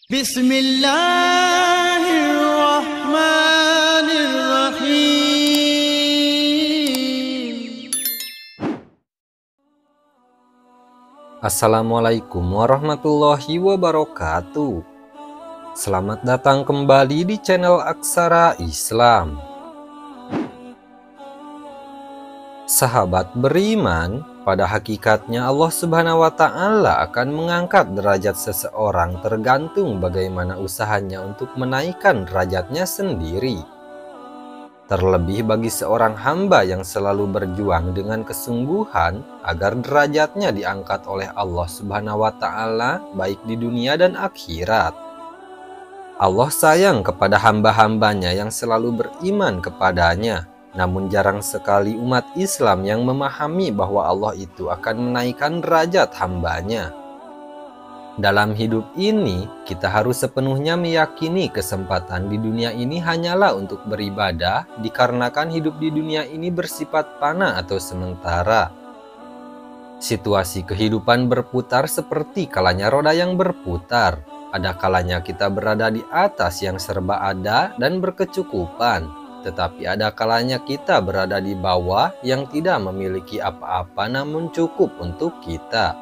Bismillahirrahmanirrahim. Assalamualaikum warahmatullahi wabarakatuh. Selamat datang kembali di channel Aksara Islam. Sahabat beriman, pada hakikatnya Allah Subhanahu wa Ta'ala akan mengangkat derajat seseorang tergantung bagaimana usahanya untuk menaikkan derajatnya sendiri. Terlebih bagi seorang hamba yang selalu berjuang dengan kesungguhan agar derajatnya diangkat oleh Allah Subhanahu wa Ta'ala baik di dunia dan akhirat. Allah sayang kepada hamba-hambanya yang selalu beriman kepadanya, namun jarang sekali umat Islam yang memahami bahwa Allah itu akan menaikkan derajat hambanya. Dalam hidup ini, kita harus sepenuhnya meyakini kesempatan di dunia ini hanyalah untuk beribadah, dikarenakan hidup di dunia ini bersifat fana atau sementara. Situasi kehidupan berputar seperti kalanya roda yang berputar. Ada kalanya kita berada di atas yang serba ada dan berkecukupan, tetapi ada kalanya kita berada di bawah yang tidak memiliki apa-apa namun cukup untuk kita.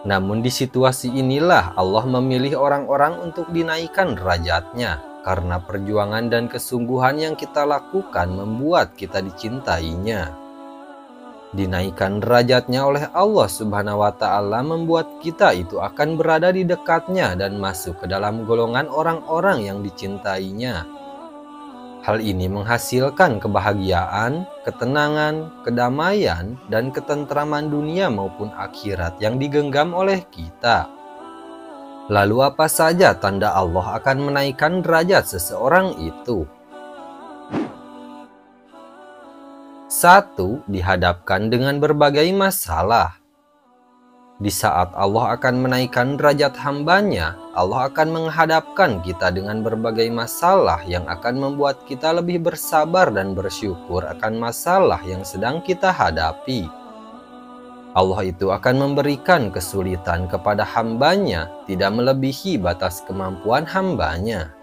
Namun di situasi inilah Allah memilih orang-orang untuk dinaikkan derajatnya, karena perjuangan dan kesungguhan yang kita lakukan membuat kita dicintainya. Dinaikkan derajatnya oleh Allah Subhanahu wa Ta'ala membuat kita itu akan berada di dekatnya dan masuk ke dalam golongan orang-orang yang dicintainya. Hal ini menghasilkan kebahagiaan, ketenangan, kedamaian, dan ketentraman dunia maupun akhirat yang digenggam oleh kita. Lalu apa saja tanda Allah akan menaikkan derajat seseorang itu? 1. Dihadapkan dengan berbagai masalah. Di saat Allah akan menaikkan derajat hambanya, Allah akan menghadapkan kita dengan berbagai masalah yang akan membuat kita lebih bersabar dan bersyukur akan masalah yang sedang kita hadapi. Allah itu akan memberikan kesulitan kepada hambanya, tidak melebihi batas kemampuan hambanya.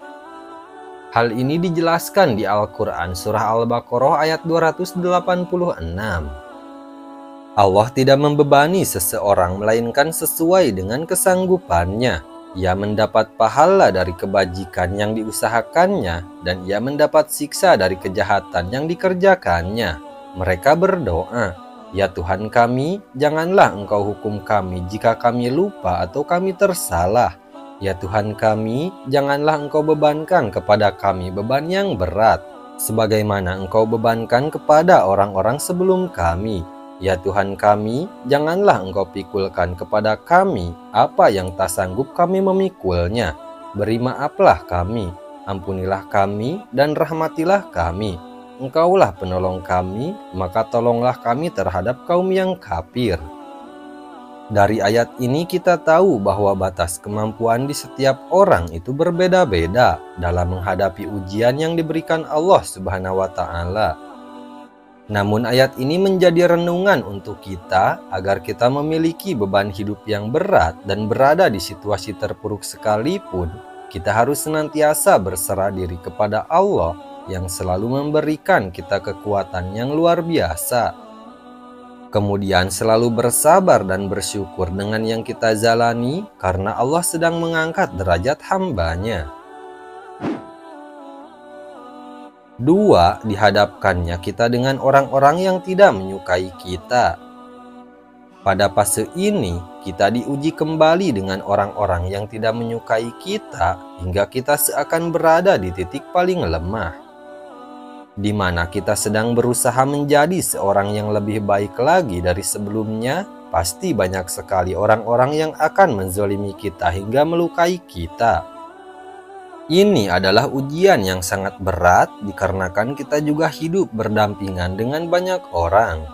Hal ini dijelaskan di Al-Quran Surah Al-Baqarah ayat 286. Allah tidak membebani seseorang melainkan sesuai dengan kesanggupannya. Ia mendapat pahala dari kebajikan yang diusahakannya, dan ia mendapat siksa dari kejahatan yang dikerjakannya. Mereka berdoa, "Ya Tuhan kami, janganlah Engkau hukum kami jika kami lupa atau kami tersalah. Ya Tuhan kami, janganlah Engkau bebankan kepada kami beban yang berat, sebagaimana Engkau bebankan kepada orang-orang sebelum kami. Ya Tuhan kami, janganlah Engkau pikulkan kepada kami apa yang tak sanggup kami memikulnya. Beri maaflah kami, ampunilah kami, dan rahmatilah kami. Engkaulah penolong kami, maka tolonglah kami terhadap kaum yang kafir." Dari ayat ini kita tahu bahwa batas kemampuan di setiap orang itu berbeda-beda dalam menghadapi ujian yang diberikan Allah Subhanahu wa Ta'ala. Namun ayat ini menjadi renungan untuk kita agar kita memiliki beban hidup yang berat dan berada di situasi terpuruk sekalipun, kita harus senantiasa berserah diri kepada Allah yang selalu memberikan kita kekuatan yang luar biasa. Kemudian selalu bersabar dan bersyukur dengan yang kita jalani karena Allah sedang mengangkat derajat hambanya. 2. Dihadapkannya kita dengan orang-orang yang tidak menyukai kita. Pada fase ini, kita diuji kembali dengan orang-orang yang tidak menyukai kita hingga kita seakan berada di titik paling lemah, di mana kita sedang berusaha menjadi seorang yang lebih baik lagi dari sebelumnya. Pasti banyak sekali orang-orang yang akan menzolimi kita hingga melukai kita. Ini adalah ujian yang sangat berat dikarenakan kita juga hidup berdampingan dengan banyak orang.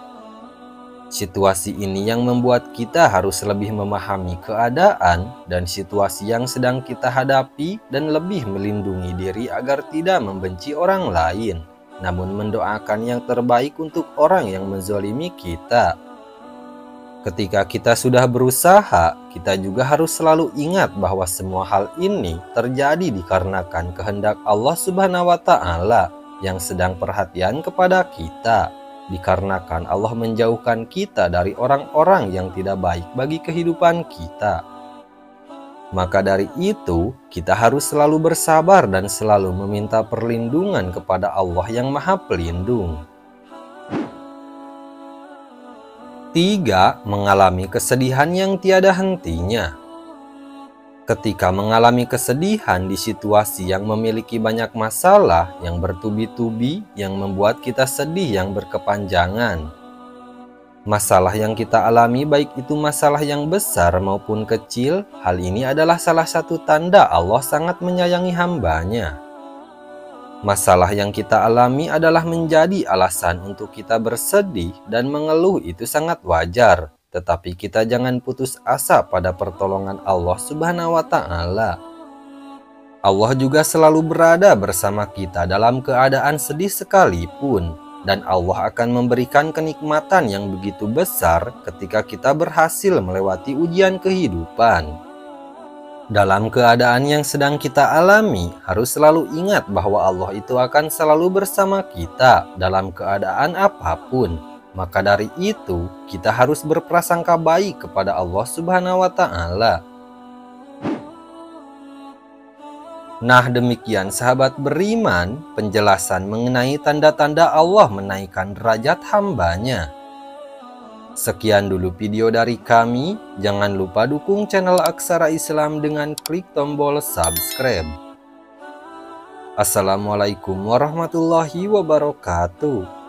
Situasi ini yang membuat kita harus lebih memahami keadaan dan situasi yang sedang kita hadapi dan lebih melindungi diri agar tidak membenci orang lain, namun mendoakan yang terbaik untuk orang yang menzolimi kita. Ketika kita sudah berusaha, kita juga harus selalu ingat bahwa semua hal ini terjadi dikarenakan kehendak Allah Subhanahu wa Ta'ala yang sedang perhatian kepada kita, dikarenakan Allah menjauhkan kita dari orang-orang yang tidak baik bagi kehidupan kita. Maka dari itu, kita harus selalu bersabar dan selalu meminta perlindungan kepada Allah yang Maha Pelindung. 3. Mengalami kesedihan yang tiada hentinya. Ketika mengalami kesedihan di situasi yang memiliki banyak masalah yang bertubi-tubi yang membuat kita sedih yang berkepanjangan. Masalah yang kita alami baik itu masalah yang besar maupun kecil, hal ini adalah salah satu tanda Allah sangat menyayangi hambanya. Masalah yang kita alami adalah menjadi alasan untuk kita bersedih dan mengeluh, itu sangat wajar. Tetapi kita jangan putus asa pada pertolongan Allah Subhanahu wa Ta'ala. Allah juga selalu berada bersama kita dalam keadaan sedih sekalipun. Dan Allah akan memberikan kenikmatan yang begitu besar ketika kita berhasil melewati ujian kehidupan. Dalam keadaan yang sedang kita alami, harus selalu ingat bahwa Allah itu akan selalu bersama kita dalam keadaan apapun. Maka dari itu, kita harus berprasangka baik kepada Allah Subhanahu wa Ta'ala. Nah, demikian sahabat beriman, penjelasan mengenai tanda-tanda Allah menaikkan derajat hambanya. Sekian dulu video dari kami. Jangan lupa dukung channel Aksara Islam dengan klik tombol subscribe. Assalamualaikum warahmatullahi wabarakatuh.